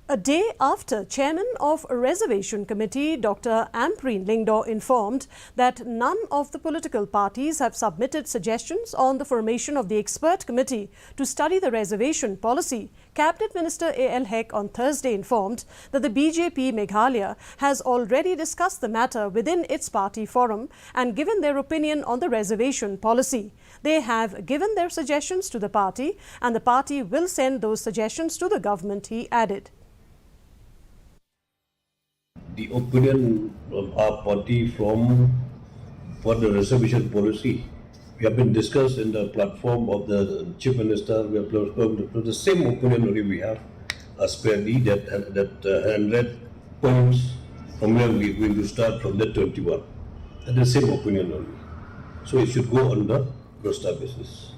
A day after Chairman of a Reservation Committee, Dr. Ampreen Lingdaw, informed that none of the political parties have submitted suggestions on the formation of the expert committee to study the reservation policy, Cabinet Minister A.L. Hek on Thursday informed that the BJP Meghalaya has already discussed the matter within its party forum and given their opinion on the reservation policy. They have given their suggestions to the party and the party will send those suggestions to the government, he added. The opinion of our party for the reservation policy, we have been discussed in the platform of the Chief Minister. We have to the same opinion only we have as per that 100 points from where we will start from the 21. And the same opinion only. So it should go on the roster basis.